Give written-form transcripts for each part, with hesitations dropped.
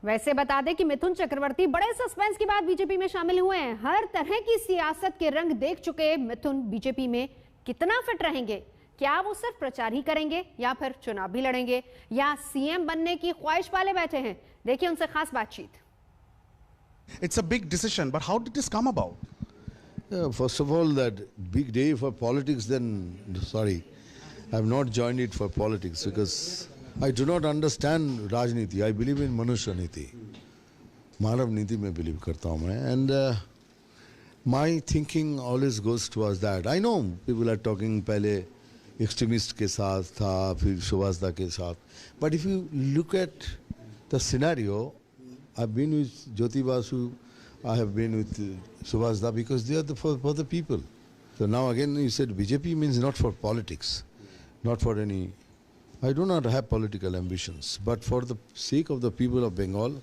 वैसे बता दें कि मिथुन चक्रवर्ती बड़े सस्पेंस के बाद बीजेपी में शामिल हुए हैं। हर तरह की सियासत के रंग देख चुके मिथुन बीजेपी में कितना फिट रहेंगे? क्या वो सिर्फ प्रचार ही करेंगे या फिर चुनाव भी लड़ेंगे, या सीएम बनने की ख्वाहिश वाले बैठे हैं? देखिए उनसे खास बातचीत। It's a big decision, but how did this come about? First of all, that big day for politics, then, sorry, I have not joined it for politics because I do not understand Rajniti. I believe in Manushya Niti. Manav Niti mein believe karta hu main. And my thinking always goes towards that. I know people are talking pehle extremist ke saath tha, fir Subhasda ke saath. But if you look at the scenario, I've been with Jyoti Basu, I have been with Subhasda because they are for the people. So now again you said BJP means not for politics, not for any... I do not have political ambitions, but for the sake of the people of Bengal,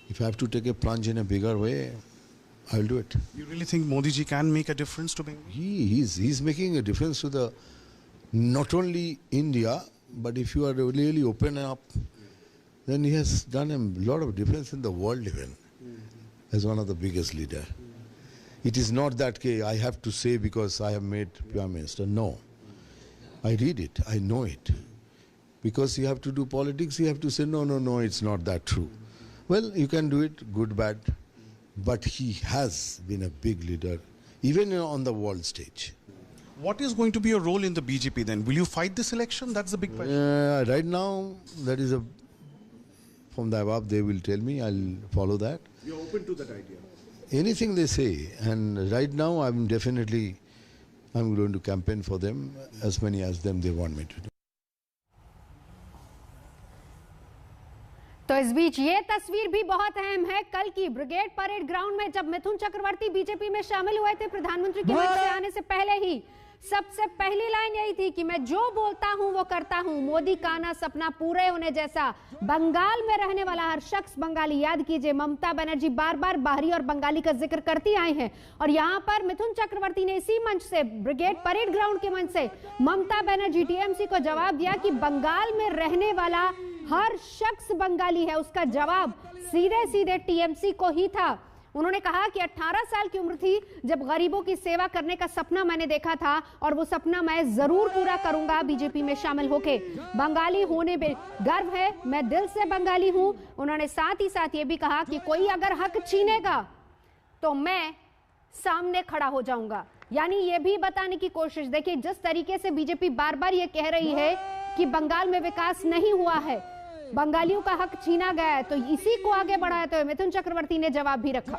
if I have to take a plunge in a bigger way, I will do it. You really think Modi ji can make a difference to Bengal? He's making a difference to the not only India, but if you are really open up, then he has done a lot of difference in the world even, as one of the biggest leader. It is not that I have to say because I have made Prime Minister. No. I read it, I know it. Because you have to do politics, you have to say, no, it's not that true. Well, you can do it, good, bad. But he has been a big leader, even on the world stage. What is going to be your role in the BJP then? Will you fight this election? That's the big question. Right now, that is from the above, they will tell me, I'll follow that. You're open to that idea? Anything they say. And right now, I'm going to campaign for them, as many as them they want me to do. तो इस बीच ये तस्वीर भी बहुत अहम है। कल की ब्रिगेड परेड ग्राउंड में जब मिथुन चक्रवर्ती बीजेपी में शामिल हुए थे, प्रधानमंत्री के मंच से आने से पहले ही सबसे पहली लाइन यही थी कि मैं जो बोलता हूं वो करता हूं। मोदी का ना सपना पूरे होने जैसा। बंगाल में रहने वाला हर शख्स बंगाली। याद कीजिए, ममता बनर्जी बार बार बाहरी और बंगाली का जिक्र करती आई हैं, और यहां पर मिथुन चक्रवर्ती ने इसी मंच से, ब्रिगेड परेड ग्राउंड के मंच से, ममता बनर्जी टीएमसी को जवाब दिया कि बंगाल में रहने वाला हर शख्स बंगाली है। उसका जवाब सीधे सीधे टीएमसी को ही था। उन्होंने कहा कि 18 साल की उम्र थी जब गरीबों की सेवा करने का सपना मैंने देखा था, और वो सपना मैं जरूर पूरा करूंगा बीजेपी में शामिल होके। बंगाली होने में गर्व है, मैं दिल से बंगाली हूं। उन्होंने साथ ही साथ ये भी कहा कि कोई अगर हक छीनेगा तो मैं सामने खड़ा हो जाऊंगा। यानी ये भी बताने की कोशिश, देखिए जिस तरीके से बीजेपी बार बार ये कह रही है कि बंगाल में विकास नहीं हुआ है, बंगालियों का हक छीना गया है, तो इसी को आगे बढ़ाया तो मिथुन चक्रवर्ती ने जवाब भी रखा।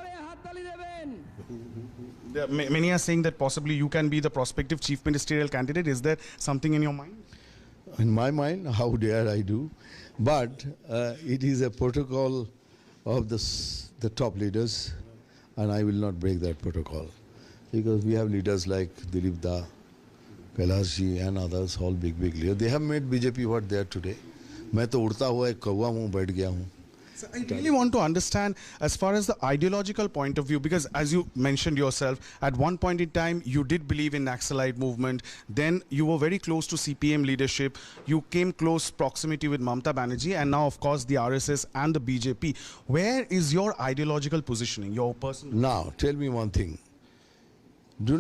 Many are saying that possibly you can be the prospective chief ministerial candidate. Is there something in your mind? In my mind, how dare I do? But it is a protocol of the top leaders, and I will not break that protocol. Because we have leaders like Dilip Da, Kailash ji and others, all big leaders. They have made BJP what they are today. मैं तो उड़ता हुआ एक कौवा हूँ, बैठ गया हूँ। So I really want to understand as far as the ideological point of view, because as you mentioned yourself, at one point in time you did believe in Naxalite movement, then you were very close to CPM leadership, you came close proximity with Mamata Banerjee, and now of course the RSS and the BJP. Where is your ideological positioning, your personal? Now, tell me one thing. Do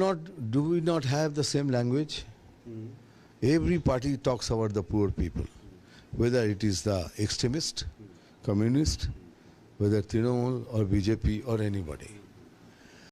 we not have the same language? Every party talks about the poor people. Whether it is the extremist, communist, whether Trinamool or BJP or anybody.